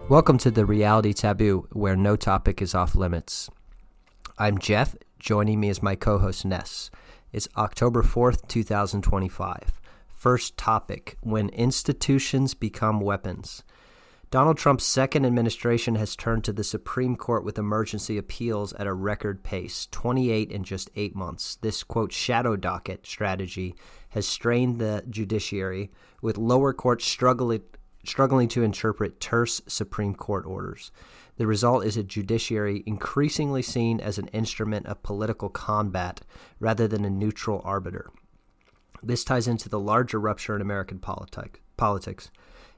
Welcome to the Reality Taboo, where no topic is off limits. I'm Jeff. Joining me is my co-host Ness. It's October 4th, 2025. First topic, when institutions become weapons. Donald Trump's second administration has turned to the Supreme Court with emergency appeals at a record pace, 28 in just 8 months. This, quote, shadow docket strategy has strained the judiciary, with lower courts struggling to interpret terse Supreme Court orders. The result is a judiciary increasingly seen as an instrument of political combat rather than a neutral arbiter. This ties into the larger rupture in American politics.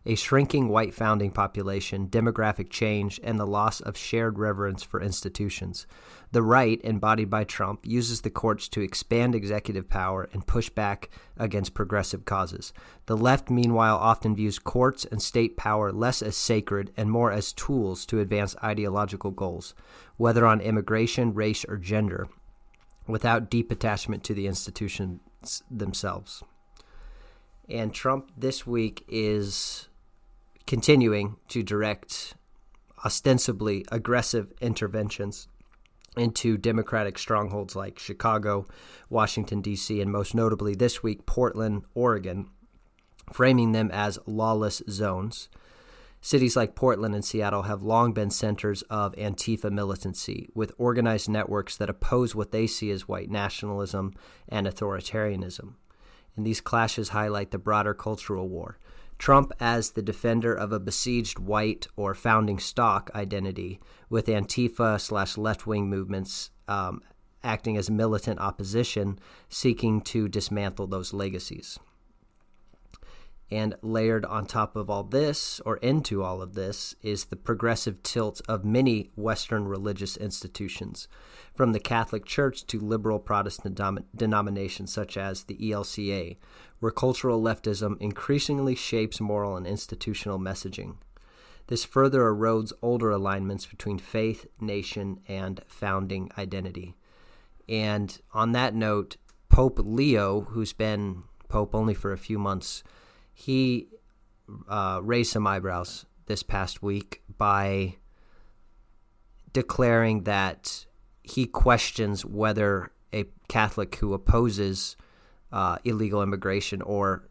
A shrinking white founding population, demographic change, and the loss of shared reverence for institutions. The right, embodied by Trump, uses the courts to expand executive power and push back against progressive causes. The left, meanwhile, often views courts and state power less as sacred and more as tools to advance ideological goals, whether on immigration, race, or gender, without deep attachment to the institutions themselves. And Trump this week is continuing to direct ostensibly aggressive interventions into Democratic strongholds like Chicago, Washington, D.C., and most notably this week, Portland, Oregon, framing them as lawless zones. Cities like Portland and Seattle have long been centers of Antifa militancy, with organized networks that oppose what they see as white nationalism and authoritarianism. And these clashes highlight the broader cultural war. Trump as the defender of a besieged white or founding stock identity, with Antifa/left-wing movements acting as militant opposition, seeking to dismantle those legacies. And layered on top of all this, or into all of this, is the progressive tilt of many Western religious institutions, from the Catholic Church to liberal Protestant denominations such as the ELCA, where cultural leftism increasingly shapes moral and institutional messaging. This further erodes older alignments between faith, nation, and founding identity. And on that note, Pope Leo, who's been Pope only for a few months, he raised some eyebrows this past week by declaring that he questions whether a Catholic who opposes illegal immigration or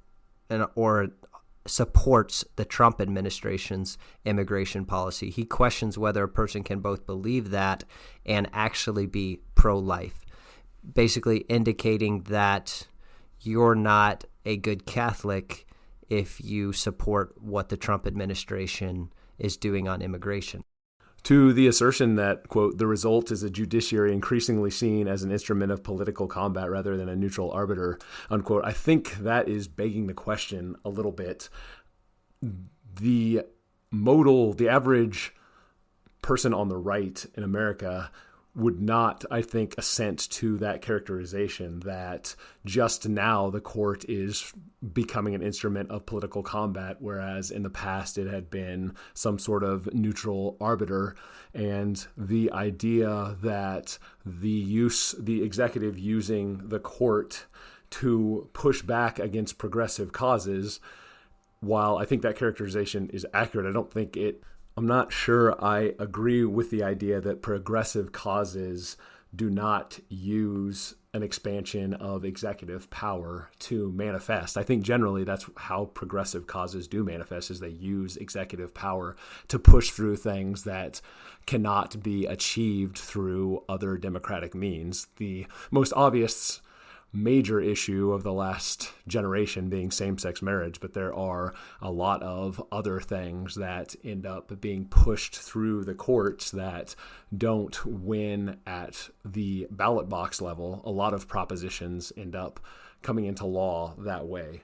supports the Trump administration's immigration policy, he questions whether a person can both believe that and actually be pro-life, basically indicating that you're not a good Catholic if you support what the Trump administration is doing on immigration. To the assertion that, quote, the result is a judiciary increasingly seen as an instrument of political combat rather than a neutral arbiter, unquote, I think that is begging the question a little bit. The average person on the right in America would not, I think, assent to that characterization that just now the court is becoming an instrument of political combat, whereas in the past it had been some sort of neutral arbiter. And the idea that the executive using the court to push back against progressive causes, while I think that characterization is accurate, I'm not sure I agree with the idea that progressive causes do not use an expansion of executive power to manifest. I think generally that's how progressive causes do manifest, is they use executive power to push through things that cannot be achieved through other democratic means. The most obvious major issue of the last generation being same-sex marriage, but there are a lot of other things that end up being pushed through the courts that don't win at the ballot box level. A lot of propositions end up coming into law that way.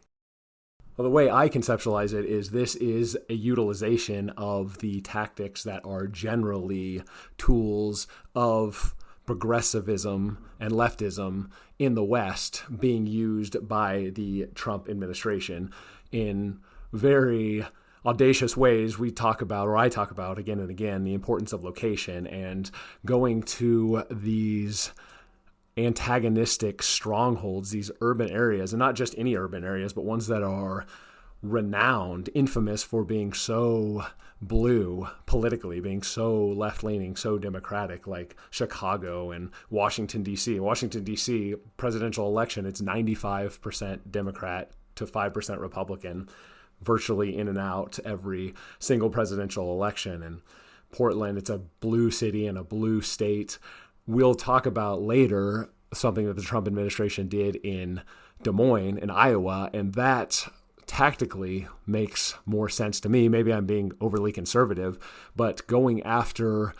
Well, the way I conceptualize it is this is a utilization of the tactics that are generally tools of progressivism and leftism in the West being used by the Trump administration in very audacious ways. I talk about again and again the importance of location and going to these antagonistic strongholds, these urban areas, and not just any urban areas, but ones that are renowned, infamous for being so blue politically, being so left-leaning, so democratic, like Chicago and Washington, D.C. Washington, D.C. presidential election, it's 95% Democrat to 5% Republican, virtually in and out every single presidential election. And Portland, it's a blue city and a blue state. We'll talk about later something that the Trump administration did in Des Moines in Iowa, and that tactically makes more sense to me. Maybe I'm being overly conservative, but going after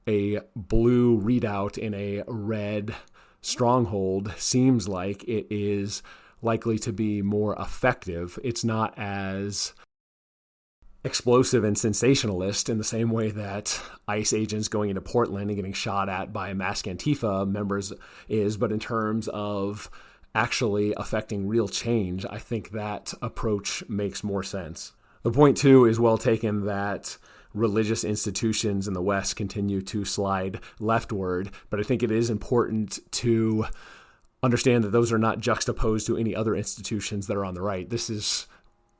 a blue readout in a red stronghold seems like it is likely to be more effective. It's not as explosive and sensationalist in the same way that ICE agents going into Portland and getting shot at by masked Antifa members is, but in terms of actually affecting real change, I think that approach makes more sense. The point, too, is well taken that religious institutions in the West continue to slide leftward, but I think it is important to understand that those are not juxtaposed to any other institutions that are on the right. This is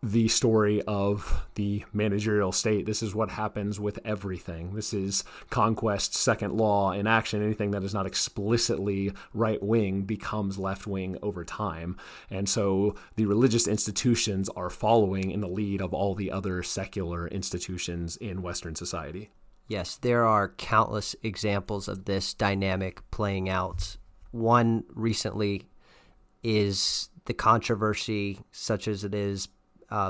the story of the managerial state. This is what happens with everything. This is conquest, second law in action. Anything that is not explicitly right-wing becomes left-wing over time. And so the religious institutions are following in the lead of all the other secular institutions in Western society. Yes, there are countless examples of this dynamic playing out. One recently is the controversy, such as it is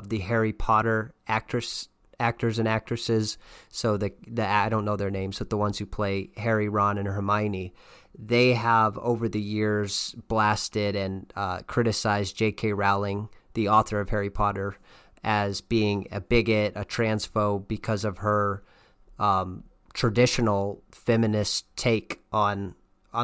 the Harry Potter actors and actresses. So the I don't know their names, but the ones who play Harry, Ron, and Hermione, they have over the years blasted and criticized J.K. Rowling, the author of Harry Potter, as being a bigot, a transphobe because of her traditional feminist take on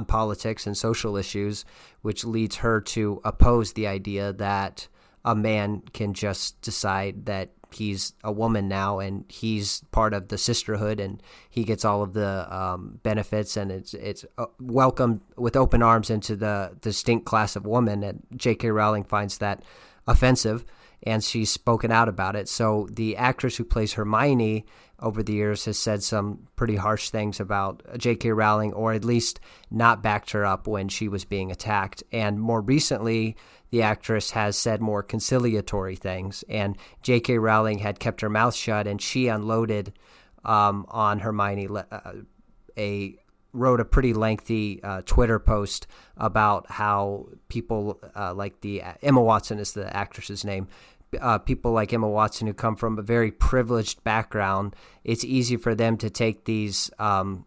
politics and social issues, which leads her to oppose the idea that a man can just decide that he's a woman now and he's part of the sisterhood and he gets all of the benefits, and it's welcomed with open arms into the distinct class of woman. And J.K. Rowling finds that offensive, and she's spoken out about it. So the actress who plays Hermione over the years has said some pretty harsh things about J.K. Rowling, or at least not backed her up when she was being attacked. And more recently, the actress has said more conciliatory things, and J.K. Rowling had kept her mouth shut, and she unloaded on Hermione, wrote a pretty lengthy Twitter post about how people like Emma Watson is the actress's name. People like Emma Watson who come from a very privileged background, it's easy for them to take to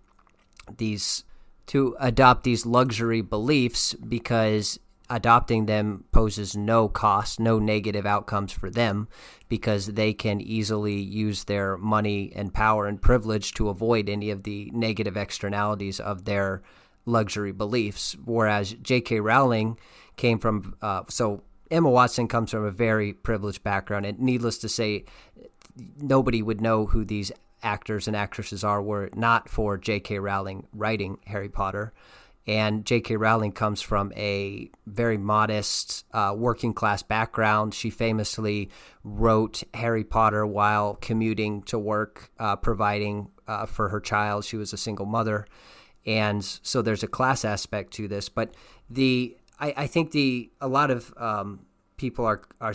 adopt these luxury beliefs because adopting them poses no cost, no negative outcomes for them, because they can easily use their money and power and privilege to avoid any of the negative externalities of their luxury beliefs. Whereas J.K. Rowling came from, so Emma Watson comes from a very privileged background, and needless to say, nobody would know who these actors and actresses are were it not for J.K. Rowling writing Harry Potter. And J.K. Rowling comes from a very modest working class background. She famously wrote Harry Potter while commuting to work, providing for her child. She was a single mother. And so there's a class aspect to this. But I think a lot of people are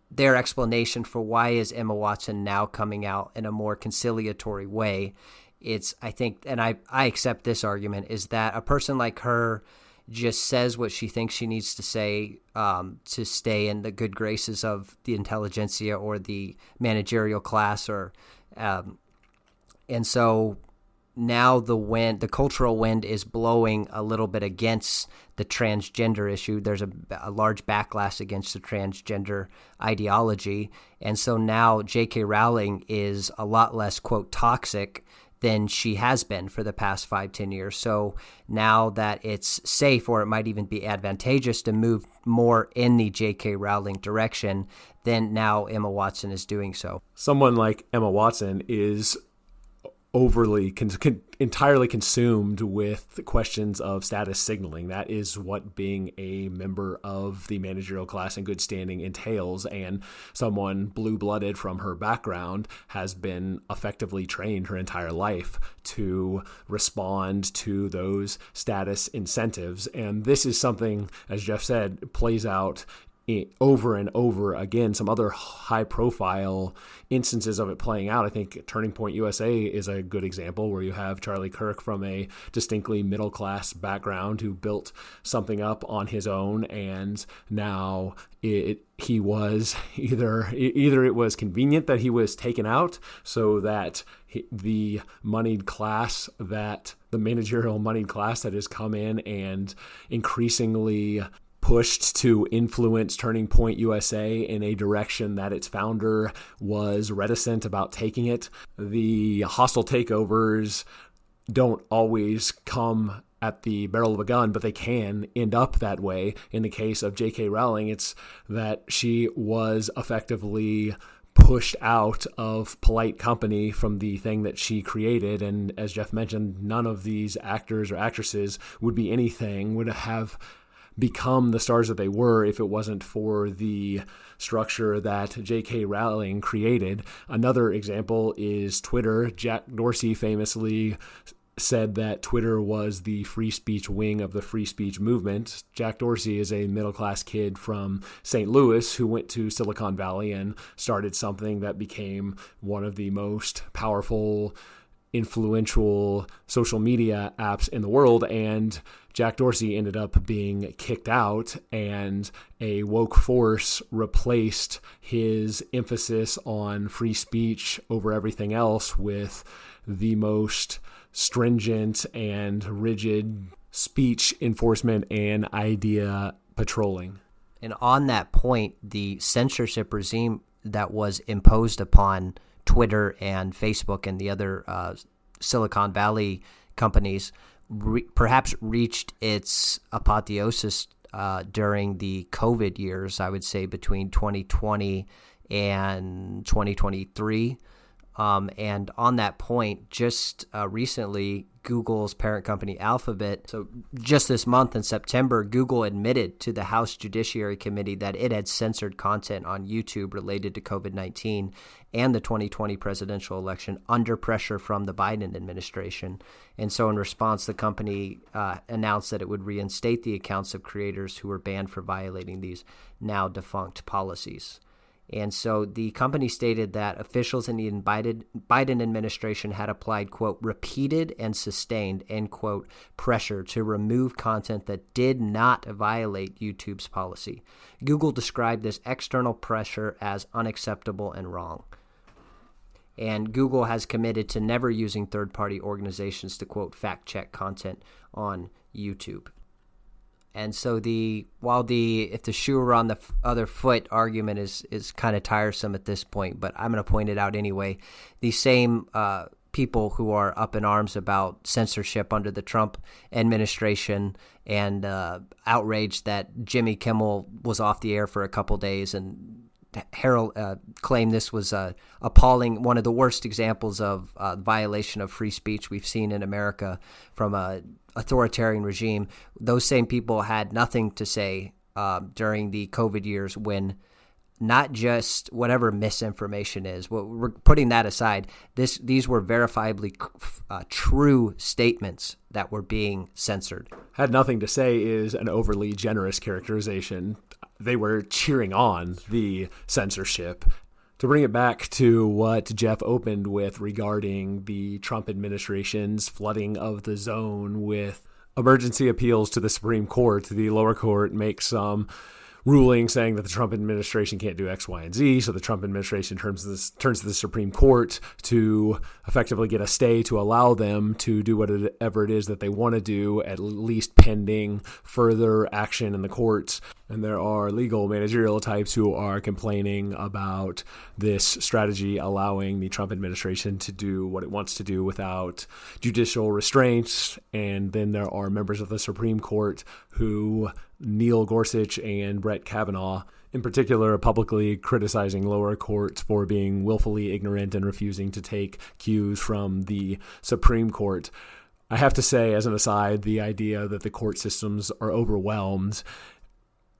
their explanation for why is Emma Watson now coming out in a more conciliatory way. I think, and I accept this argument, is that a person like her just says what she thinks she needs to say to stay in the good graces of the intelligentsia or the managerial class, and so now the cultural wind is blowing a little bit against the transgender issue. There's a large backlash against the transgender ideology, and so now J.K. Rowling is a lot less, quote, toxic than she has been for the past 5-10 years. So now that it's safe, or it might even be advantageous to move more in the J.K. Rowling direction, then now Emma Watson is doing so. Someone like Emma Watson is entirely consumed with questions of status signaling. That is what being a member of the managerial class in good standing entails, and someone blue-blooded from her background has been effectively trained her entire life to respond to those status incentives. And this is something, as Jeff said, plays out over and over again. Some other high-profile instances of it playing out, I think Turning Point USA is a good example, where you have Charlie Kirk from a distinctly middle-class background who built something up on his own, and now he was either it was convenient that he was taken out so that the moneyed class, that the managerial moneyed class that has come in and increasingly pushed to influence Turning Point USA in a direction that its founder was reticent about taking it. The hostile takeovers don't always come at the barrel of a gun, but they can end up that way. In the case of J.K. Rowling, it's that she was effectively pushed out of polite company from the thing that she created. And as Jeff mentioned, none of these actors or actresses would have become the stars that they were if it wasn't for the structure that J.K. Rowling created. Another example is Twitter. Jack Dorsey famously said that Twitter was the free speech wing of the free speech movement. Jack Dorsey is a middle-class kid from St. Louis who went to Silicon Valley and started something that became one of the most powerful, influential social media apps in the world. And Jack Dorsey ended up being kicked out, and a woke force replaced his emphasis on free speech over everything else with the most stringent and rigid speech enforcement and idea patrolling. And on that point, the censorship regime that was imposed upon Twitter and Facebook and the other Silicon Valley companies perhaps reached its apotheosis during the COVID years, I would say between 2020 and 2023. And on that point, just recently, Google's parent company Alphabet, so just this month in September, Google admitted to the House Judiciary Committee that it had censored content on YouTube related to COVID-19 and the 2020 presidential election under pressure from the Biden administration. And so in response, the company announced that it would reinstate the accounts of creators who were banned for violating these now defunct policies. And so the company stated that officials in the Biden administration had applied, quote, repeated and sustained, end quote, pressure to remove content that did not violate YouTube's policy. Google described this external pressure as unacceptable and wrong. And Google has committed to never using third-party organizations to, quote, fact-check content on YouTube. And so if the shoe were on the other foot argument is kind of tiresome at this point, but I'm going to point it out anyway. The same people who are up in arms about censorship under the Trump administration and outraged that Jimmy Kimmel was off the air for a couple days, and Harold claimed this was appalling, one of the worst examples of violation of free speech we've seen in America from a authoritarian regime. Those same people had nothing to say during the COVID years, when not just whatever misinformation is, we're putting that aside, these were verifiably true statements that were being censored. Had nothing to say is an overly generous characterization. They were cheering on the censorship. To bring it back to what Jeff opened with regarding the Trump administration's flooding of the zone with emergency appeals to the Supreme Court, the lower court makes some ruling saying that the Trump administration can't do X, Y, and Z. So the Trump administration turns to the Supreme Court to effectively get a stay to allow them to do whatever it is that they want to do, at least pending further action in the courts. And there are legal managerial types who are complaining about this strategy allowing the Trump administration to do what it wants to do without judicial restraints. And then there are members of the Supreme Court who Neil Gorsuch and Brett Kavanaugh in particular, publicly criticizing lower courts for being willfully ignorant and refusing to take cues from the Supreme Court. I have to say, as an aside, the idea that the court systems are overwhelmed,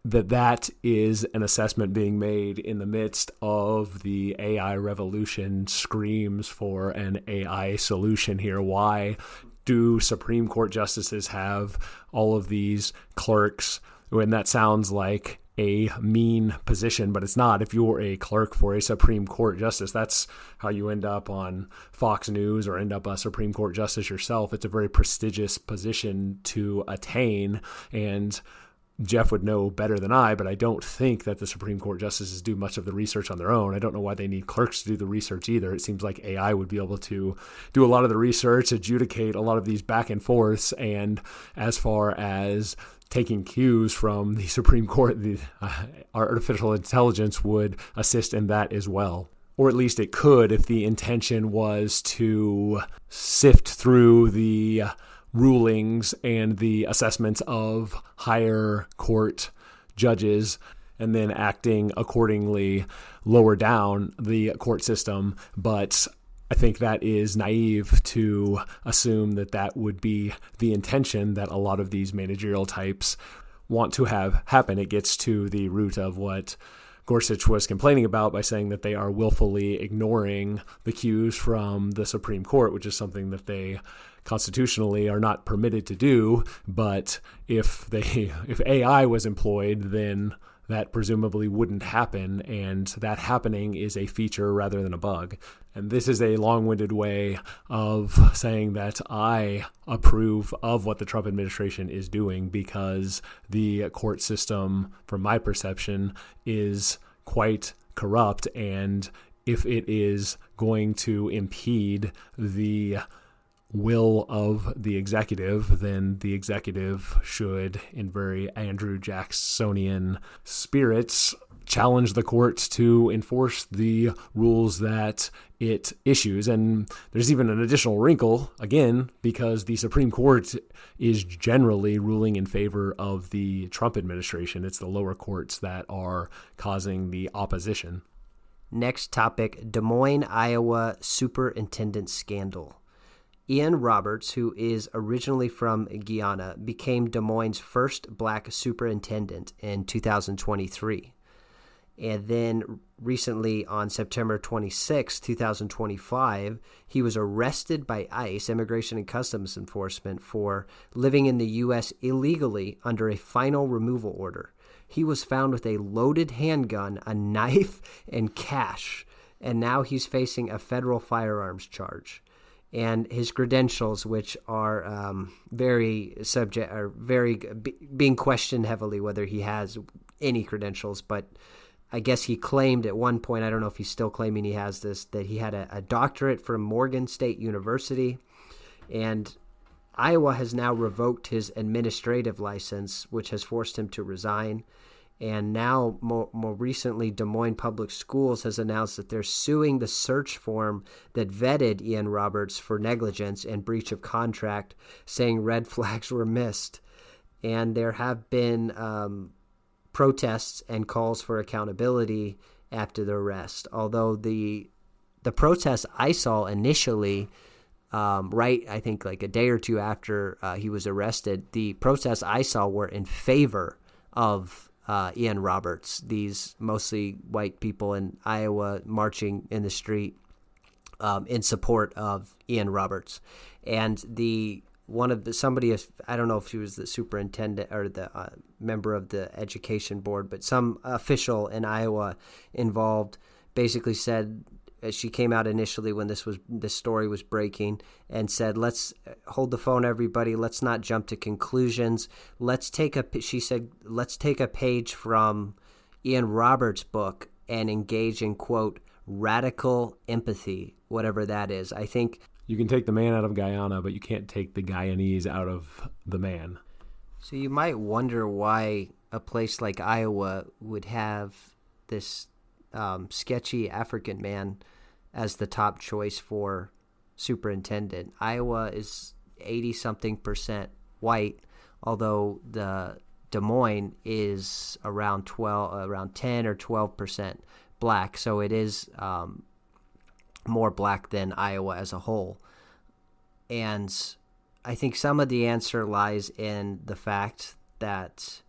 that is an assessment being made in the midst of the AI revolution, screams for an AI solution here. Why do Supreme Court justices have all of these clerks? When that sounds like a mean position, but it's not. If you're a clerk for a Supreme Court justice, that's how you end up on Fox News or end up a Supreme Court justice yourself. It's a very prestigious position to attain, and Jeff would know better than I, but I don't think that the Supreme Court justices do much of the research on their own. I don't know why they need clerks to do the research either. It seems like AI would be able to do a lot of the research, adjudicate a lot of these back and forths, and as far as taking cues from the Supreme Court, artificial intelligence would assist in that as well. Or at least it could if the intention was to sift through the rulings and the assessments of higher court judges and then acting accordingly lower down the court system. But I think that is naive to assume that that would be the intention that a lot of these managerial types want to have happen. It gets to the root of what Gorsuch was complaining about by saying that they are willfully ignoring the cues from the Supreme Court, which is something that they constitutionally are not permitted to do. But if AI was employed, then that presumably wouldn't happen, and that happening is a feature rather than a bug. And this is a long-winded way of saying that I approve of what the Trump administration is doing, because the court system, from my perception, is quite corrupt, and if it is going to impede the will of the executive, then the executive should, in very Andrew Jacksonian spirits, challenge the courts to enforce the rules that it issues. And there's even an additional wrinkle, again, because the Supreme Court is generally ruling in favor of the Trump administration. It's the lower courts that are causing the opposition. Next topic, Des Moines, Iowa superintendent scandal. Ian Roberts, who is originally from Guyana, became Des Moines' first black superintendent in 2023. And then recently, on September 26, 2025, he was arrested by ICE, Immigration and Customs Enforcement, for living in the U.S. illegally under a final removal order. He was found with a loaded handgun, a knife, and cash, and now he's facing a federal firearms charge. And his credentials, which are being questioned heavily whether he has any credentials, but I guess he claimed at one point, I don't know if he's still claiming he has this, that he had a doctorate from Morgan State University. And Iowa has now revoked his administrative license, which has forced him to resign. And now, more recently, Des Moines Public Schools has announced that they're suing the search form that vetted Ian Roberts for negligence and breach of contract, saying red flags were missed. And there have been protests and calls for accountability after the arrest. Although the protests I saw initially, I think like a day or two after he was arrested, the protests I saw were in favor of Ian Roberts, these mostly white people in Iowa marching in the street in support of Ian Roberts. And I don't know if she was the superintendent or the member of the education board, but some official in Iowa involved basically said, she came out initially when this story was breaking and said, let's hold the phone, everybody. Let's not jump to conclusions. She said, let's take a page from Ian Roberts' book and engage in, quote, radical empathy, whatever that is. I think you can take the man out of Guyana, but you can't take the Guyanese out of the man. So you might wonder why a place like Iowa would have this sketchy African man as the top choice for superintendent. Iowa is 80-something% white, although the Des Moines is around 10 or 12% black. So it is more black than Iowa as a whole. And I think some of the answer lies in the fact that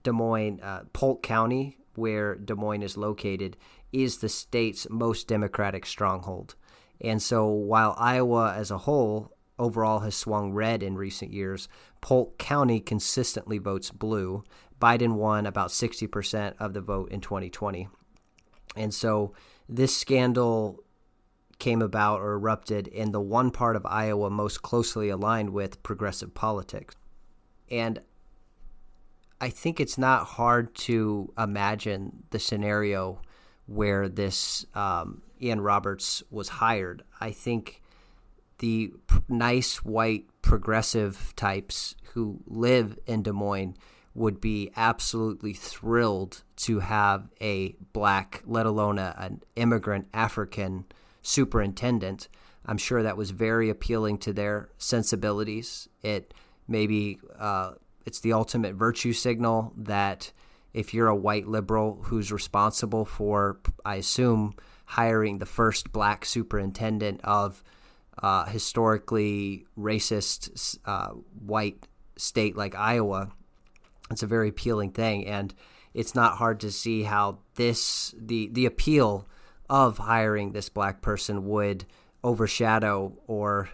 Des Moines, Polk County, where Des Moines is located, is the state's most Democratic stronghold. And so while Iowa as a whole overall has swung red in recent years, Polk County consistently votes blue. Biden won about 60% of the vote in 2020. And so this scandal came about or erupted in the one part of Iowa most closely aligned with progressive politics. And I think it's not hard to imagine the scenario where this Ian Roberts was hired. I think the nice white progressive types who live in Des Moines would be absolutely thrilled to have a black, let alone an immigrant African superintendent. I'm sure that was very appealing to their sensibilities. It maybe it's the ultimate virtue signal that if you're a white liberal who's responsible for, I assume, hiring the first black superintendent of historically racist white state like Iowa, it's a very appealing thing. And it's not hard to see how the appeal of hiring this black person would overshadow or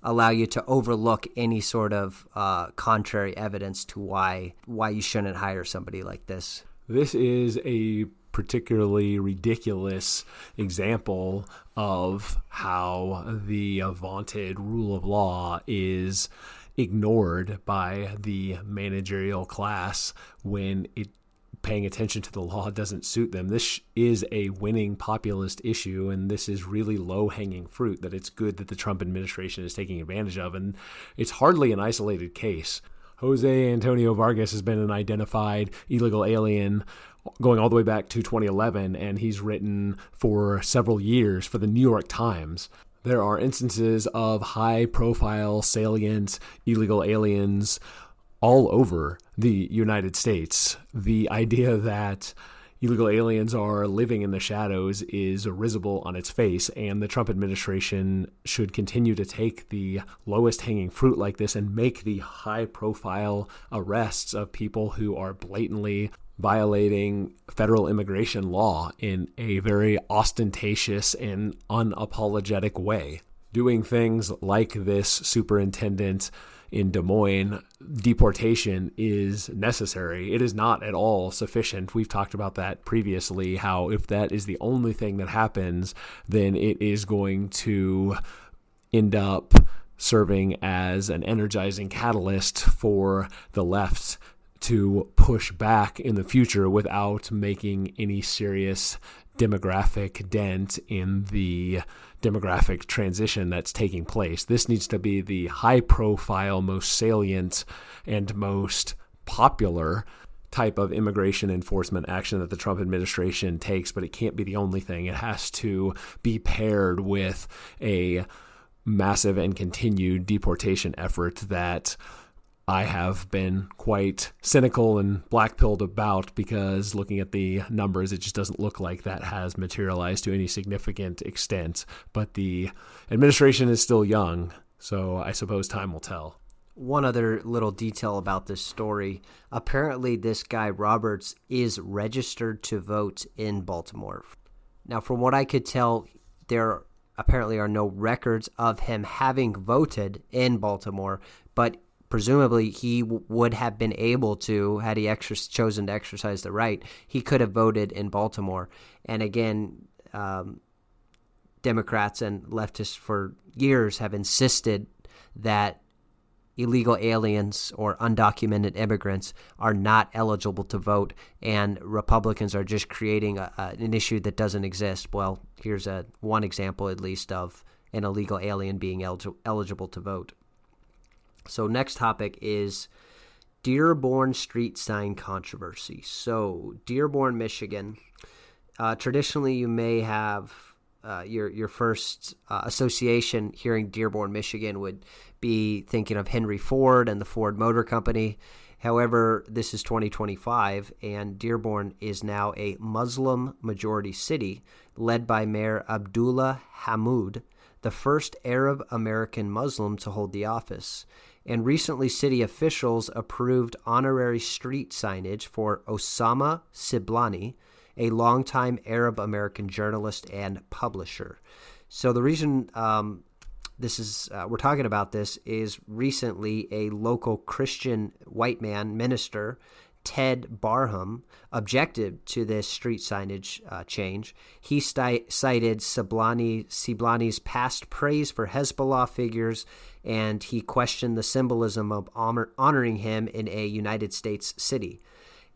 allow you to overlook any sort of contrary evidence to why you shouldn't hire somebody like this. This is a particularly ridiculous example of how the vaunted rule of law is ignored by the managerial class when paying attention to the law doesn't suit them. This is a winning populist issue, and this is really low-hanging fruit that it's good that the Trump administration is taking advantage of, and it's hardly an isolated case. Jose Antonio Vargas has been an identified illegal alien going all the way back to 2011, and he's written for several years for the New York Times. There are instances of high-profile, salient illegal aliens all over the United States. The idea that illegal aliens are living in the shadows is risible on its face, and the Trump administration should continue to take the lowest hanging fruit like this and make the high-profile arrests of people who are blatantly violating federal immigration law in a very ostentatious and unapologetic way. Doing things like this superintendent in Des Moines, deportation is necessary. It is not at all sufficient. We've talked about that previously, how if that is the only thing that happens, then it is going to end up serving as an energizing catalyst for the left to push back in the future without making any serious demographic dent in the demographic transition that's taking place. This needs to be the high-profile, most salient, and most popular type of immigration enforcement action that the Trump administration takes, but it can't be the only thing. It has to be paired with a massive and continued deportation effort that I have been quite cynical and black-pilled about, because looking at the numbers, it just doesn't look like that has materialized to any significant extent. But the administration is still young, so I suppose time will tell. One other little detail about this story. Apparently, this guy, Roberts, is registered to vote in Baltimore. Now, from what I could tell, there apparently are no records of him having voted in Baltimore, but presumably he would have been able to, had he chosen to exercise the right, he could have voted in Baltimore. And again, Democrats and leftists for years have insisted that illegal aliens or undocumented immigrants are not eligible to vote, and Republicans are just creating an issue that doesn't exist. Well, here's one example, at least, of an illegal alien being eligible to vote. So next topic is Dearborn street sign controversy. So Dearborn, Michigan. Traditionally, you may have your first association hearing Dearborn, Michigan would be thinking of Henry Ford and the Ford Motor Company. However, this is 2025, and Dearborn is now a Muslim-majority city led by Mayor Abdullah Hammoud, the first Arab-American Muslim to hold the office. And recently, city officials approved honorary street signage for Osama Siblani, a longtime Arab-American journalist and publisher. So the reason we're talking about this is recently a local Christian white man minister, Ted Barham, objected to this street signage change. He cited Siblani's past praise for Hezbollah figures, and he questioned the symbolism of honoring him in a United States city.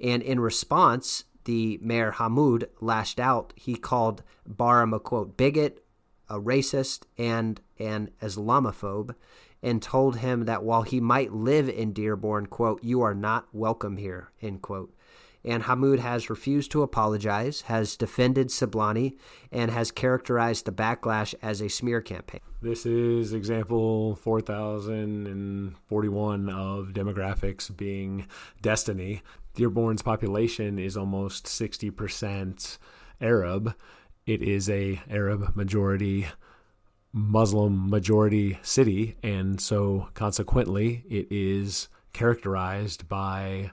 And in response, the Mayor Hammoud lashed out. He called Barham a, quote, bigot, a racist, and an Islamophobe, and told him that while he might live in Dearborn, quote, you are not welcome here, end quote. And Hammoud has refused to apologize, has defended Siblani, and has characterized the backlash as a smear campaign. This is example 4041 of demographics being destiny. Dearborn's population is almost 60% Arab. It is a Arab majority, Muslim majority city, and so consequently it is characterized by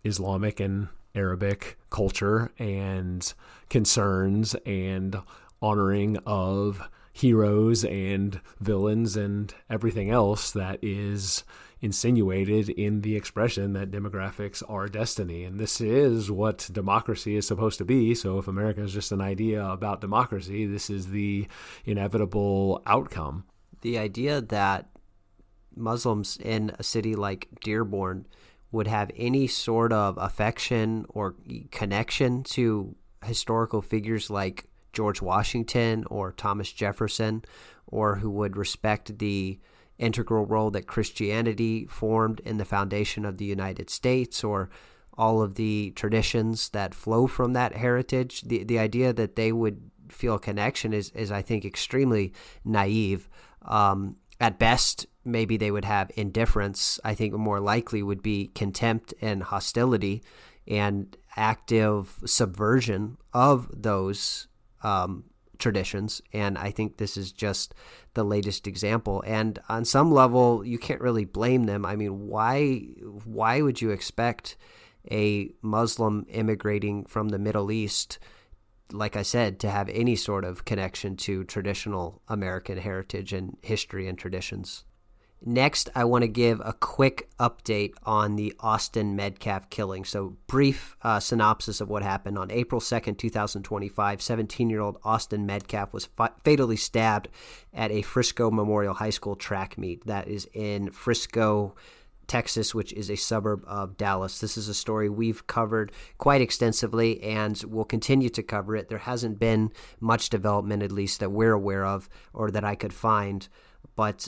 Islamic and Arabic culture and concerns and honoring of heroes and villains and everything else that is insinuated in the expression that demographics are destiny. And this is what democracy is supposed to be. So if America is just an idea about democracy, this is the inevitable outcome. The idea that Muslims in a city like Dearborn would have any sort of affection or connection to historical figures like George Washington or Thomas Jefferson, or who would respect the integral role that Christianity formed in the foundation of the United States, or all of the traditions that flow from that heritage. The idea that they would feel a connection is I think, extremely naive. At best, maybe they would have indifference. I think more likely would be contempt and hostility and active subversion of those traditions. And I think this is just the latest example. And on some level, you can't really blame them. I mean, why would you expect a Muslim immigrating from the Middle East, like I said, to have any sort of connection to traditional American heritage and history and traditions? Next, I want to give a quick update on the Austin Metcalf killing. So brief synopsis of what happened. On April 2nd, 2025, 17-year-old Austin Metcalf was fatally stabbed at a Frisco Memorial High School track meet that is in Frisco, Texas, which is a suburb of Dallas. This is a story we've covered quite extensively and will continue to cover it. There hasn't been much development, at least that we're aware of or that I could find. But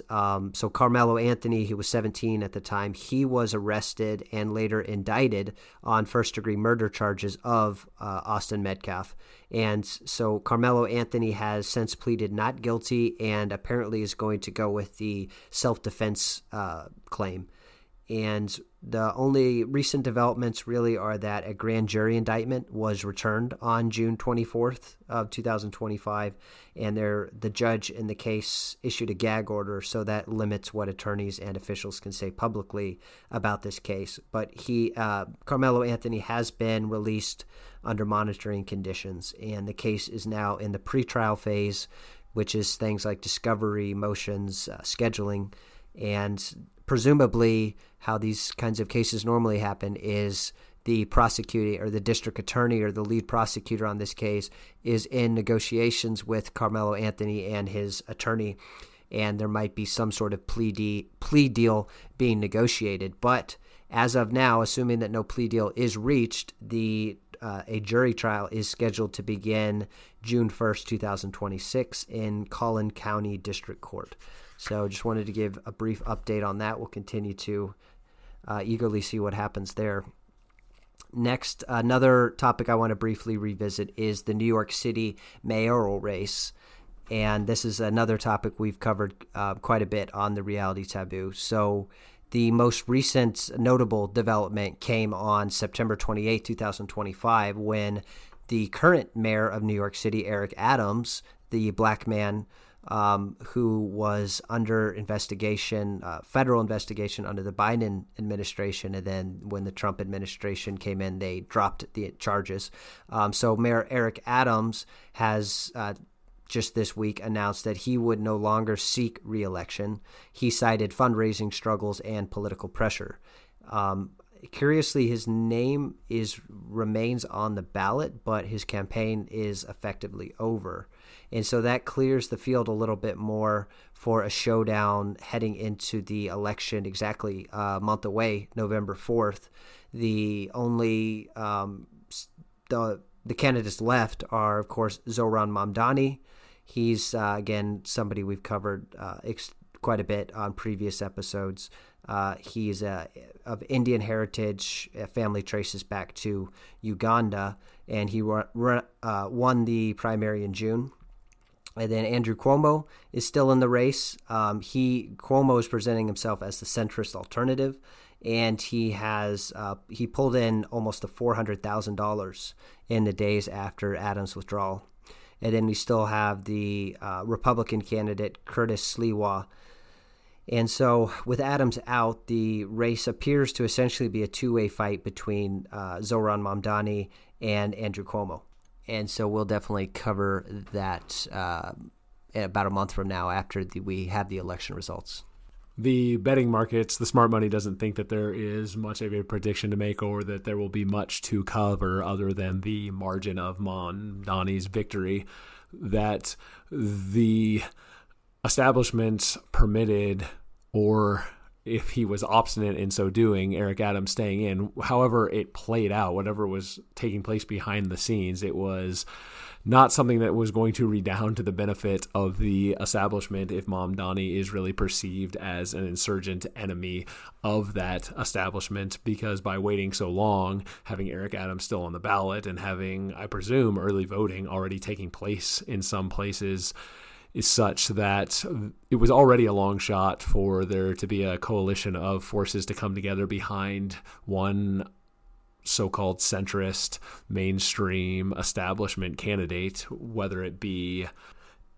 so Carmelo Anthony, who was 17 at the time, he was arrested and later indicted on first-degree murder charges of Austin Metcalf. And so Carmelo Anthony has since pleaded not guilty and apparently is going to go with the self-defense claim. And the only recent developments really are that a grand jury indictment was returned on June 24th of 2025, and the judge in the case issued a gag order, so that limits what attorneys and officials can say publicly about this case. But Carmelo Anthony has been released under monitoring conditions, and the case is now in the pretrial phase, which is things like discovery, motions, scheduling, and presumably how these kinds of cases normally happen is the prosecutor or the district attorney or the lead prosecutor on this case is in negotiations with Carmelo Anthony and his attorney, and there might be some sort of plea deal being negotiated. But as of now, assuming that no plea deal is reached, a jury trial is scheduled to begin June 1st, 2026 in Collin County District Court. So just wanted to give a brief update on that. We'll continue to eagerly see what happens there. Next, another topic I want to briefly revisit is the New York City mayoral race. And this is another topic we've covered quite a bit on the Reality Taboo. So The most recent notable development came on September 28, 2025, when the current mayor of New York City, Eric Adams, the black man who was under investigation, federal investigation under the Biden administration, and then when the Trump administration came in, they dropped the charges. So Mayor Eric Adams has just this week announced that he would no longer seek re-election. He cited fundraising struggles and political pressure. Curiously, his name remains on the ballot, but his campaign is effectively over. And so that clears the field a little bit more for a showdown heading into the election exactly a month away, November 4th. The only the candidates left are, of course, Zohran Mamdani. He's, again, somebody we've covered quite a bit on previous episodes. He's of Indian heritage. Family traces back to Uganda, and he won the primary in June. And then Andrew Cuomo is still in the race. Cuomo is presenting himself as the centrist alternative, and he pulled in almost $400,000 in the days after Adams' withdrawal. And then we still have the Republican candidate Curtis Sliwa. And so with Adams out, the race appears to essentially be a two-way fight between Zohran Mamdani and Andrew Cuomo. And so we'll definitely cover that about a month from now after we have the election results. The betting markets, the smart money doesn't think that there is much of a prediction to make or that there will be much to cover other than the margin of Mamdani's victory, that the establishment permitted, or if he was obstinate in so doing, Eric Adams staying in. However it played out, whatever was taking place behind the scenes, it was not something that was going to redound to the benefit of the establishment if Mamdani is really perceived as an insurgent enemy of that establishment, because by waiting so long, having Eric Adams still on the ballot and having, I presume, early voting already taking place in some places, is such that it was already a long shot for there to be a coalition of forces to come together behind one so-called centrist mainstream establishment candidate, whether it be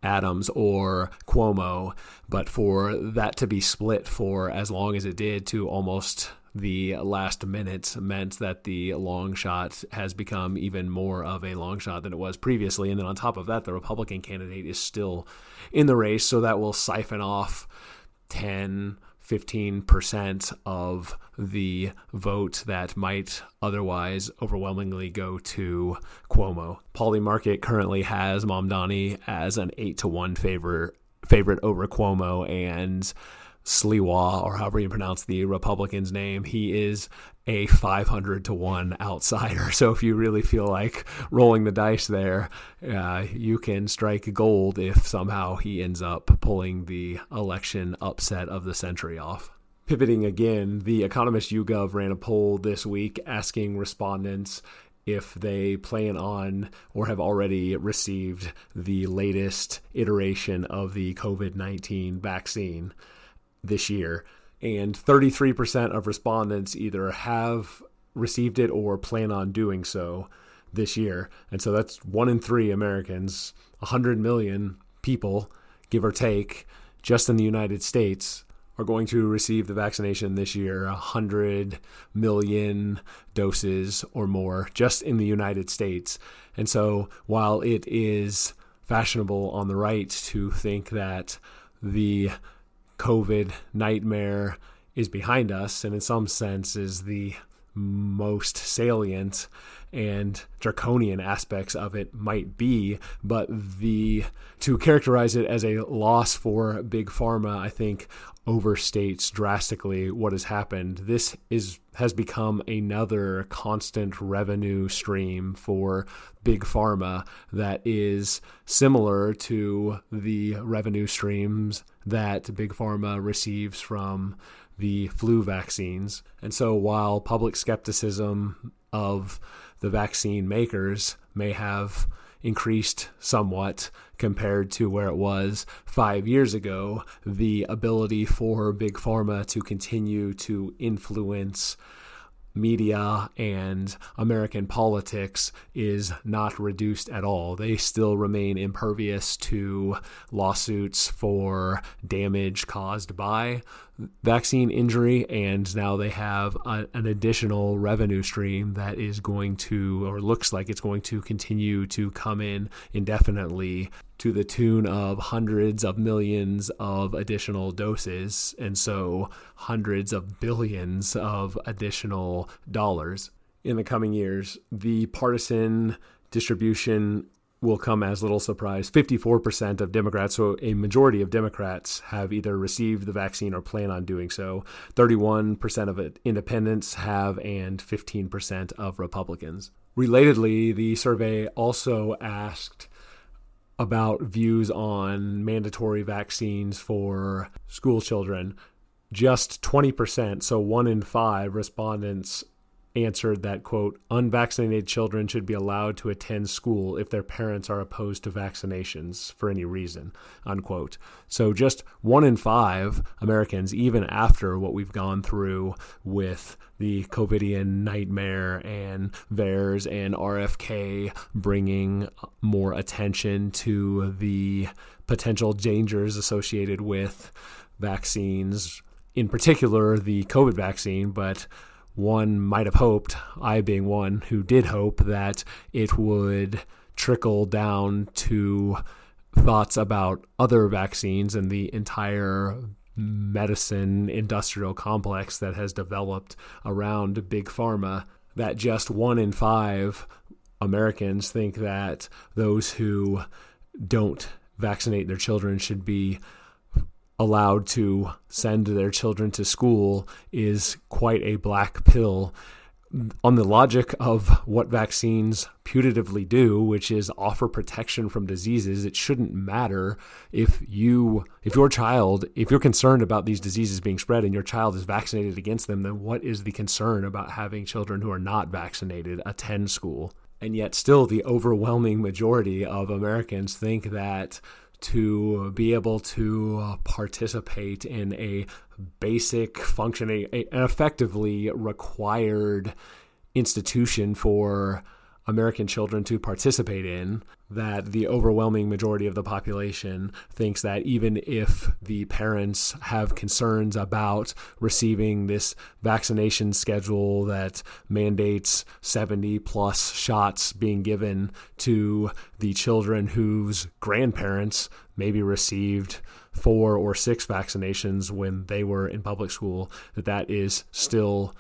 Adams or Cuomo, but for that to be split for as long as it did to almost the last minute meant that the long shot has become even more of a long shot than it was previously. And then on top of that, the Republican candidate is still in the race, so that will siphon off 10-15% of the vote that might otherwise overwhelmingly go to Cuomo. Polymarket currently has Mamdani as an 8-1 favorite over Cuomo, and Sliwa, or however you pronounce the Republican's name, he is a 500-1 outsider. So if you really feel like rolling the dice there, you can strike gold if somehow he ends up pulling the election upset of the century off. Pivoting again, the Economist YouGov ran a poll this week asking respondents if they plan on or have already received the latest iteration of the COVID-19 vaccine this year, and 33% of respondents either have received it or plan on doing so this year. And so that's 1 in 3 Americans, 100 million people, give or take, just in the United States, are going to receive the vaccination this year, 100 million doses or more just in the United States. And so while it is fashionable on the right to think that the COVID nightmare is behind us, and in some sense is the most salient and draconian aspects of it might be, but to characterize it as a loss for Big Pharma, I think, overstates drastically what has happened. This has become another constant revenue stream for Big Pharma that is similar to the revenue streams that Big Pharma receives from the flu vaccines. And so while public skepticism of the vaccine makers may have increased somewhat compared to where it was 5 years ago. The ability for Big Pharma to continue to influence media and American politics is not reduced at all. They still remain impervious to lawsuits for damage caused by vaccine injury, and now they have an additional revenue stream that is going to, or looks like it's going to continue to come in indefinitely to the tune of hundreds of millions of additional doses, and so hundreds of billions of additional dollars in the coming years. The partisan distribution will come as little surprise. 54% of Democrats, so a majority of Democrats, have either received the vaccine or plan on doing so. 31% of independents have, and 15% of Republicans. Relatedly, the survey also asked about views on mandatory vaccines for school children. Just 20%, so 1 in 5 respondents answered that, quote, unvaccinated children should be allowed to attend school if their parents are opposed to vaccinations for any reason, unquote. So just 1 in 5 Americans, even after what we've gone through with the COVIDian nightmare and VAERS and RFK bringing more attention to the potential dangers associated with vaccines, in particular the COVID vaccine, but one might have hoped, I being one who did hope, that it would trickle down to thoughts about other vaccines and the entire medicine industrial complex that has developed around Big Pharma, that just 1 in 5 Americans think that those who don't vaccinate their children should be allowed to send their children to school is quite a black pill on the logic of what vaccines putatively do, which is offer protection from diseases. It shouldn't matter if you're concerned about these diseases being spread and your child is vaccinated against them, then what is the concern about having children who are not vaccinated attend school? And yet still the overwhelming majority of Americans think that to be able to participate in a basic functioning, an effectively required institution for American children to participate in, that the overwhelming majority of the population thinks that even if the parents have concerns about receiving this vaccination schedule that mandates 70 plus shots being given to the children whose grandparents maybe received 4 or 6 vaccinations when they were in public school, that is still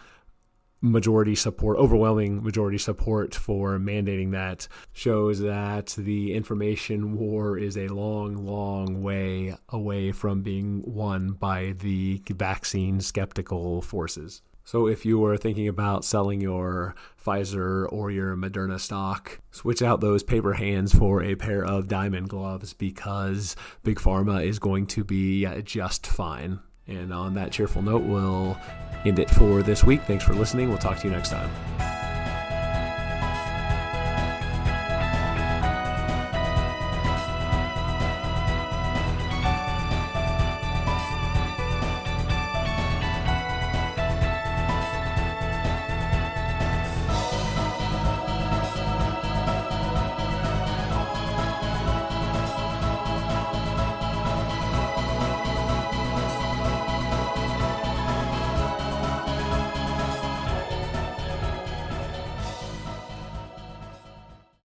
overwhelming majority support for mandating that, shows that the information war is a long, long way away from being won by the vaccine skeptical forces. So if you were thinking about selling your Pfizer or your Moderna stock, switch out those paper hands for a pair of diamond gloves, because Big Pharma is going to be just fine. And on that cheerful note, we'll end it for this week. Thanks for listening. We'll talk to you next time.